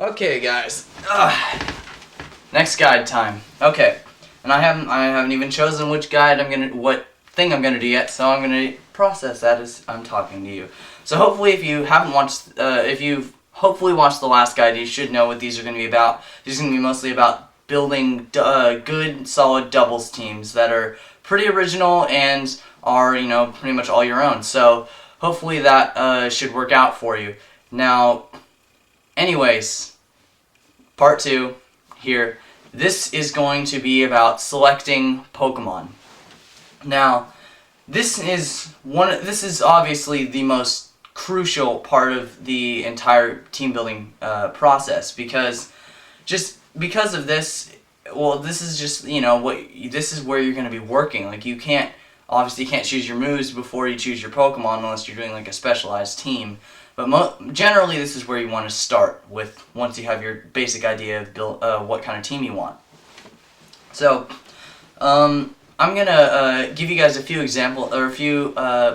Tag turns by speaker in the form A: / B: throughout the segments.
A: Okay, guys. Next guide time. Okay, and I haven't even chosen which guide what thing I'm gonna do yet. So I'm gonna process that as I'm talking to you. So hopefully, if you haven't watched, if you've hopefully watched the last guide, you should know what these are gonna be about. These are gonna be mostly about building good, solid doubles teams that are pretty original and are pretty much all your own. So hopefully that should work out for you. Now, anyways, part 2 here. This is going to be about selecting Pokemon. Now, this is obviously the most crucial part of the entire team building process because of this. Well, this is just this is where you're going to be working. Like you can't choose your moves before you choose your Pokemon unless you're doing like a specialized team. But generally, this is where you want to start with once you have your basic idea of what kind of team you want. So, I'm gonna give you guys a few examples or a few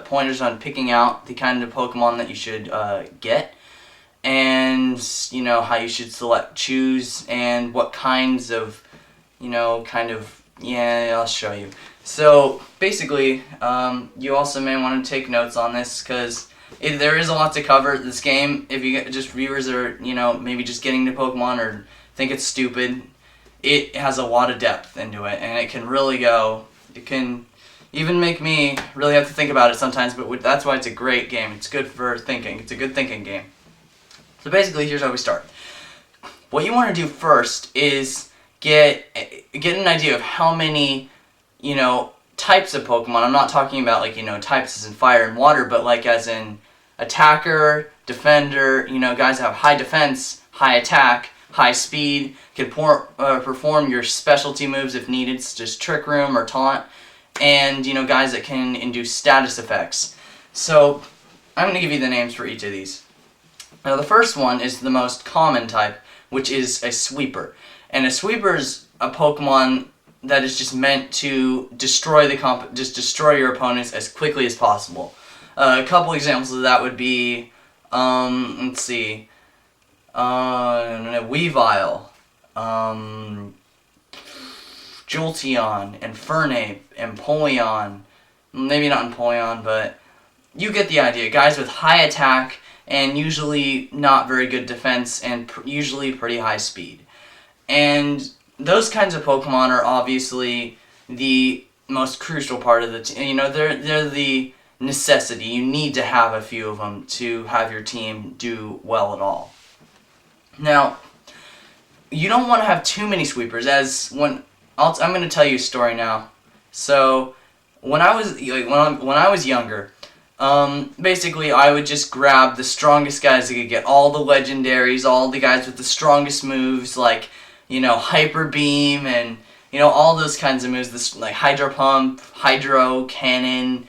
A: pointers on picking out the kind of Pokemon that you should get, and how you should choose, and what kinds of I'll show you. So basically, you also may want to take notes on this because there is a lot to cover. This game, if you just viewers are maybe just getting to Pokemon or think it's stupid, it has a lot of depth into it, and it can really go. It can even make me really have to think about it sometimes. But that's why it's a great game. It's good for thinking. It's a good thinking game. So basically, here's how we start. What you want to do first is get an idea of how many types of Pokemon. I'm not talking about types as in fire and water, but like as in attacker, defender, guys that have high defense, high attack, high speed, can perform your specialty moves if needed, such as Trick Room or Taunt, and guys that can induce status effects. So I'm going to give you the names for each of these. Now the first one is the most common type, which is a sweeper. And a sweeper is a Pokemon that is just meant to destroy your opponents as quickly as possible. A couple examples of that would be, let's see, Weavile, Jolteon, Infernape, Empoleon. Maybe not Empoleon, but you get the idea. Guys with high attack and usually not very good defense and usually pretty high speed. And those kinds of Pokemon are obviously the most crucial part of the team. They're the necessity. You need to have a few of them to have your team do well at all. Now, you don't want to have too many sweepers. I'm going to tell you a story now. So, when I was younger, basically I would just grab the strongest guys that could get all the legendaries, all the guys with the strongest moves, like Hyper Beam and all those kinds of moves. This like Hydro Pump, Hydro Cannon,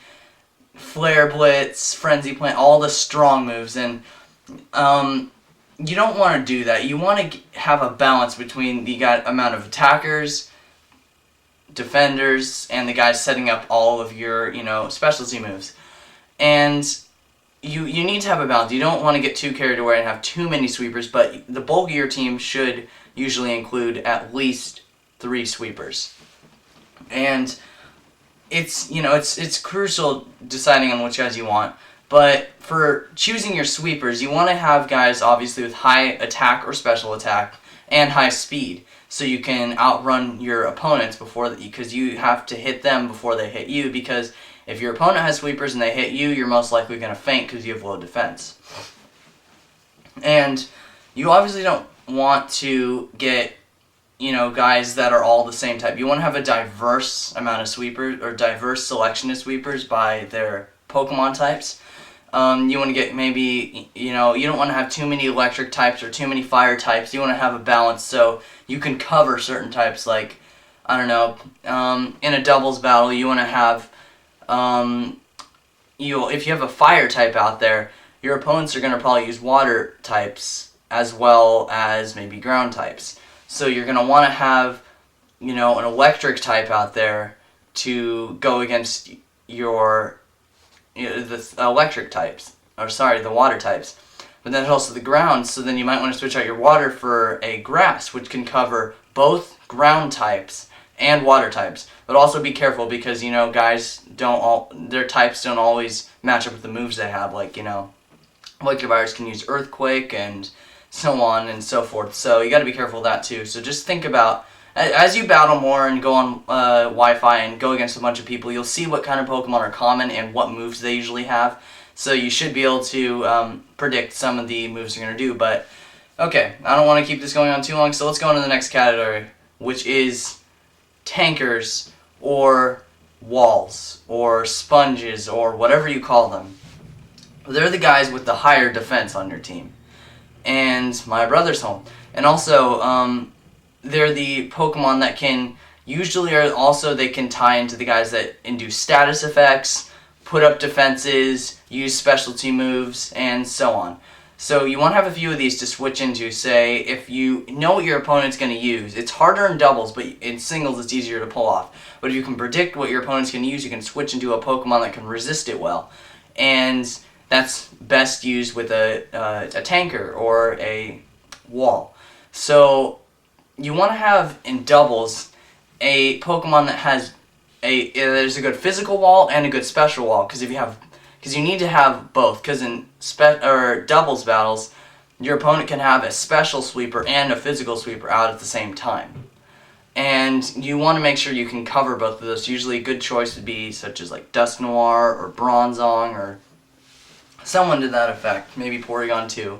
A: Flare Blitz, Frenzy Plant, all the strong moves. And you don't want to do that. You want to have a balance between the amount of attackers, defenders, and the guys setting up all of your specialty moves. And you need to have a balance. You don't want to get too carried away and have too many sweepers, but the bulk of your team should usually include at least 3 sweepers. And it's crucial deciding on which guys you want. But for choosing your sweepers, you want to have guys obviously with high attack or special attack and high speed, so you can outrun your opponents because you have to hit them before they hit you. Because if your opponent has sweepers and they hit you, you're most likely going to faint because you have low defense. And you obviously don't want to get guys that are all the same type. You want to have a diverse amount of sweepers or diverse selection of sweepers by their Pokemon types. You want to get maybe you don't want to have too many electric types or too many fire types. You want to have a balance so you can cover certain types. Like I don't know, in a doubles battle, you want to have if you have a fire type out there, your opponents are going to probably use water types as well as maybe ground types. So you're going to want to have, an electric type out there to go against the electric types, the water types. but then also the ground, so then you might want to switch out your water for a grass, which can cover both ground types and water types. But also be careful because, you know, guys their types don't always match up with the moves they have. Like, you know, Virus can use Earthquake and so on and so forth. So you got to be careful of that too. So just think about, as you battle more and go on Wi-Fi and go against a bunch of people, you'll see what kind of Pokemon are common and what moves they usually have. So you should be able to predict some of the moves you're going to do. But, okay, I don't want to keep this going on too long, so let's go into the next category, which is tankers or walls or sponges or whatever you call them. They're the guys with the higher defense on your team. And my brother's home. And also, they're the Pokemon that can, usually are also, they can tie into the guys that induce status effects, put up defenses, use specialty moves, and so on. So you want to have a few of these to switch into. Say, if you know what your opponent's going to use, it's harder in doubles, but in singles it's easier to pull off. But if you can predict what your opponent's going to use, you can switch into a Pokemon that can resist it well. And that's best used with a tanker or a wall. So you want to have in doubles a Pokemon that has there's a good physical wall and a good special wall, because you need to have both, because in doubles battles your opponent can have a special sweeper and a physical sweeper out at the same time. And you want to make sure you can cover both of those. Usually a good choice would be such as like Dusknoir or Bronzong or someone to that effect, maybe Porygon too.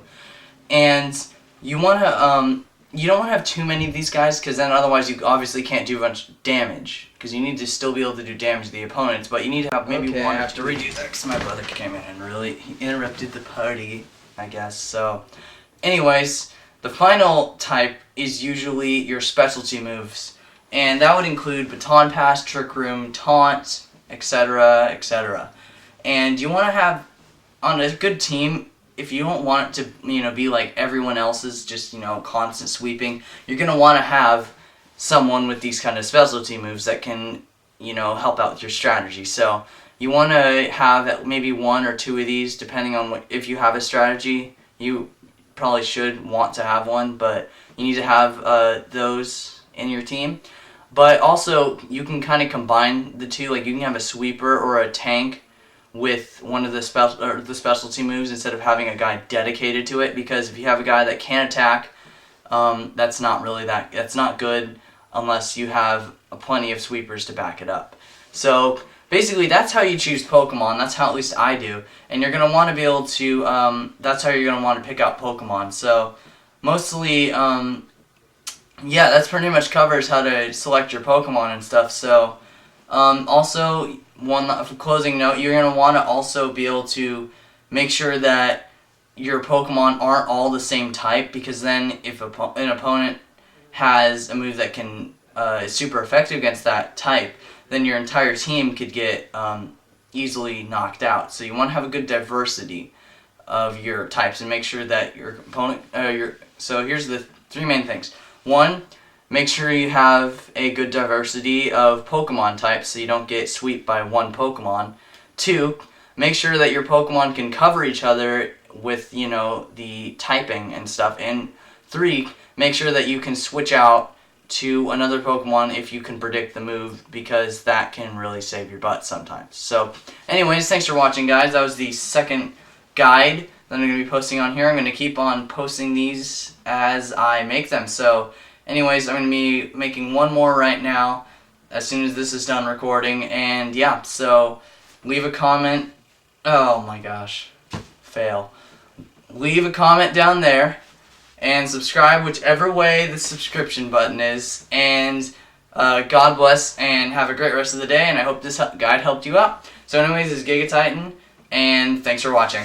A: And you want to you don't want to have too many of these guys, because then otherwise you obviously can't do a bunch of damage, because you need to still be able to do damage to the opponents, but you need to have maybe one. I have to redo that because my brother came in and really interrupted the party, I guess. So anyways, the final type is usually your specialty moves, and that would include Baton Pass, Trick Room, Taunt, etc., etc. And you want to have, on a good team, if you don't want it to, you know, be like everyone else's, just, you know, constant sweeping, you're going to want to have someone with these kind of specialty moves that can, you know, help out with your strategy. So you want to have maybe one or two of these, depending on if you have a strategy. You probably should want to have one, but you need to have those in your team. But also, you can kind of combine the two. Like, you can have a sweeper or a tank with one of the specialty moves instead of having a guy dedicated to it, because if you have a guy that can attack, that's not good unless you have plenty of sweepers to back it up. So basically that's how you choose Pokemon. That's how at least I do, and you're going to want to be able to that's how you're going to want to pick out Pokemon. So mostly yeah, that's pretty much covers how to select your Pokemon and stuff. So also, one closing note, you're going to want to also be able to make sure that your Pokemon aren't all the same type, because then if an opponent has a move that is super effective against that type, then your entire team could get easily knocked out. So you want to have a good diversity of your types and make sure that your opponent so here's the three main things. One, make sure you have a good diversity of Pokemon types so you don't get swept by one Pokemon. Two, make sure that your Pokemon can cover each other with, you know, the typing and stuff. And three, make sure that you can switch out to another Pokemon if you can predict the move, because that can really save your butt sometimes. So anyways, thanks for watching, guys. That was the second guide that I'm going to be posting on here. I'm going to keep on posting these as I make them. So anyways, I'm going to be making one more right now as soon as this is done recording. And yeah, so leave a comment. Oh my gosh. Fail. Leave a comment down there and subscribe whichever way the subscription button is. And God bless and have a great rest of the day. And I hope this guide helped you out. So anyways, this is Gigasonicx, and thanks for watching.